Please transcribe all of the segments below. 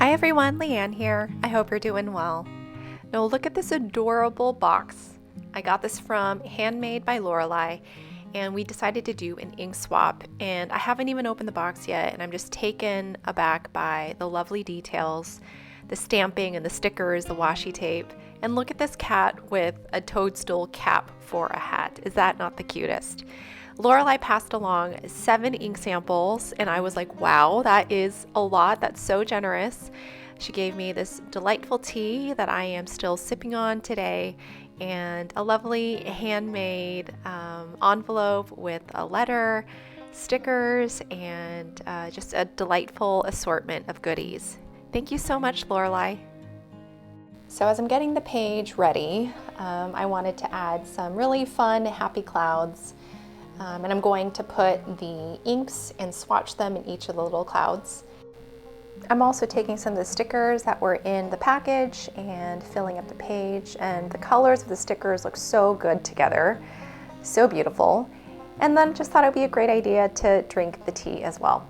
Hi everyone, Liane here. I hope you're doing well. Now look at this adorable box. I got this from Handmade by Lorelei, and we decided to do an ink swap, and I haven't even opened the box yet, and I'm just taken aback by the lovely details, the stamping and the stickers, the washi tape, and look at this cat with a toadstool cap for a hat. Is that not the cutest? Lorelei passed along 7 ink samples, and I was like, wow, that is a lot. That's so generous. She gave me this delightful tea that I am still sipping on today, and a lovely handmade envelope with a letter, stickers, and just a delightful assortment of goodies. Thank you so much, Lorelei. So as I'm getting the page ready, I wanted to add some really fun, happy clouds. And I'm going to put the inks and swatch them in each of the little clouds. I'm also taking some of the stickers that were in the package and filling up the page, and the colors of the stickers look so good together, so beautiful. And then just thought it would be a great idea to drink the tea as well.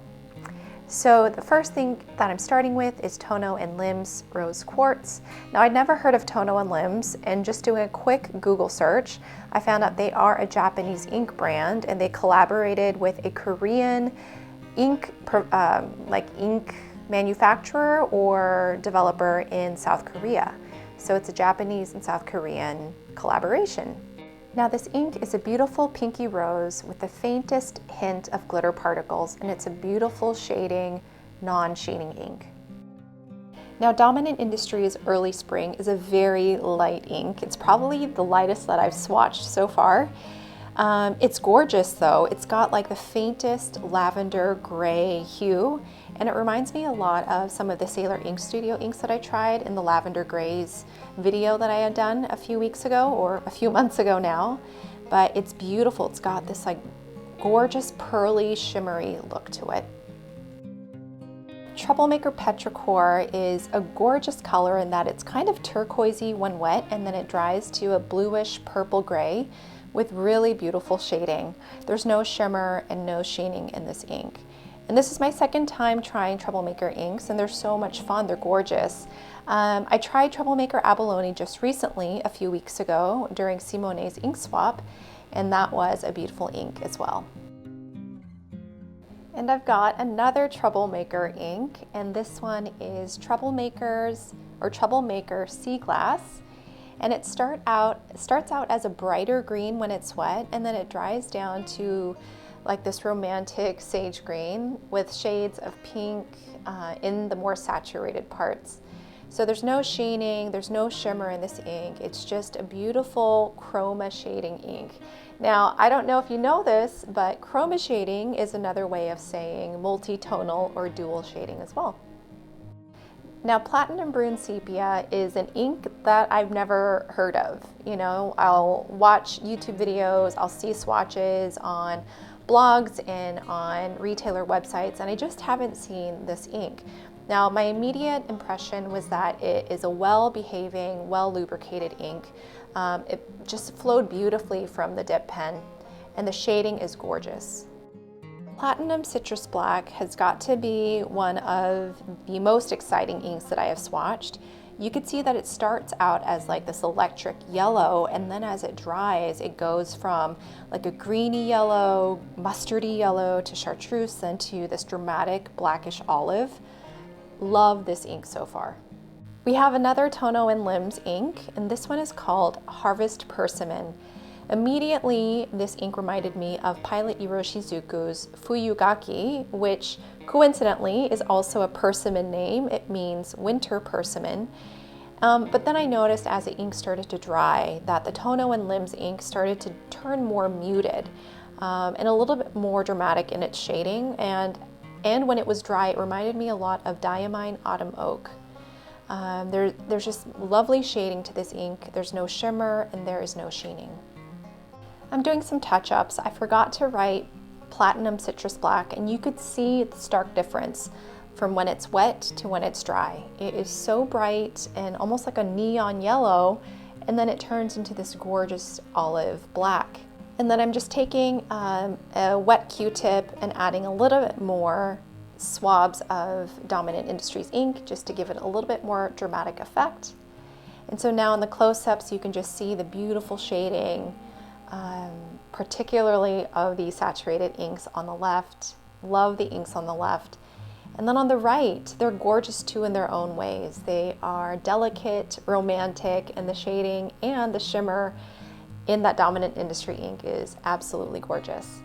So the first thing that I'm starting with is Tono and Limbs Rose Quartz. Now I'd never heard of Tono and Limbs, and just doing a quick Google search, I found out they are a Japanese ink brand, and they collaborated with a Korean ink manufacturer or developer in South Korea. So it's a Japanese and South Korean collaboration. Now this ink is a beautiful pinky rose with the faintest hint of glitter particles, and it's a beautiful shading, non-shading ink. Now Dominant Industries Early Spring is a very light ink. It's probably the lightest that I've swatched so far. It's gorgeous though. It's got like the faintest lavender gray hue, and it reminds me a lot of some of the Sailor Ink Studio inks that I tried in the lavender grays video that I had done a few weeks ago, or a few months ago now. But it's beautiful. It's got this like gorgeous pearly shimmery look to it. Troublemaker Petrichor is a gorgeous color in that it's kind of turquoisey when wet, and then it dries to a bluish purple gray with really beautiful shading. There's no shimmer and no sheening in this ink. And this is my second time trying Troublemaker inks, and they're so much fun. They're gorgeous. I tried Troublemaker Abalone just recently, a few weeks ago, during Simone's ink swap, and that was a beautiful ink as well. And I've got another Troublemaker ink, and this one is Troublemaker Sea Glass. And it starts out as a brighter green when it's wet, and then it dries down to like this romantic sage green with shades of pink in the more saturated parts. So there's no sheening, there's no shimmer in this ink. It's just a beautiful chroma shading ink. Now, I don't know if you know this, but chroma shading is another way of saying multi-tonal or dual shading as well. Now, Platinum Brun Sepia is an ink that I've never heard of. You know, I'll watch YouTube videos, I'll see swatches on blogs and on retailer websites, and I just haven't seen this ink. Now, my immediate impression was that it is a well-behaving, well-lubricated ink. It just flowed beautifully from the dip pen, and the shading is gorgeous. Platinum Citrus Black has got to be one of the most exciting inks that I have swatched. You could see that it starts out as like this electric yellow, and then as it dries, it goes from like a greeny yellow, mustardy yellow to chartreuse, then to this dramatic blackish olive. Love this ink so far. We have another Tono and Limbs ink, and this one is called Harvest Persimmon. Immediately, this ink reminded me of Pilot Iroshizuku's Fuyugaki, which coincidentally is also a persimmon name. It means winter persimmon. But then I noticed as the ink started to dry that the Tono and Limbs ink started to turn more muted and a little bit more dramatic in its shading. And when it was dry, it reminded me a lot of Diamine Autumn Oak. There's just lovely shading to this ink. There's no shimmer and there is no sheening. I'm doing some touch-ups. I forgot to write Platinum Citrus Black, and you could see the stark difference from when it's wet to when it's dry. It is so bright and almost like a neon yellow, and then it turns into this gorgeous olive black. And then I'm just taking a wet Q-tip and adding a little bit more swabs of Dominant Industries ink just to give it a little bit more dramatic effect. And so now in the close-ups, you can just see the beautiful shading, particularly of the saturated inks on the left. Love the inks on the left. And then on the right, they're gorgeous too in their own ways. They are delicate, romantic, and the shading and the shimmer in that Dominant Industry ink is absolutely gorgeous.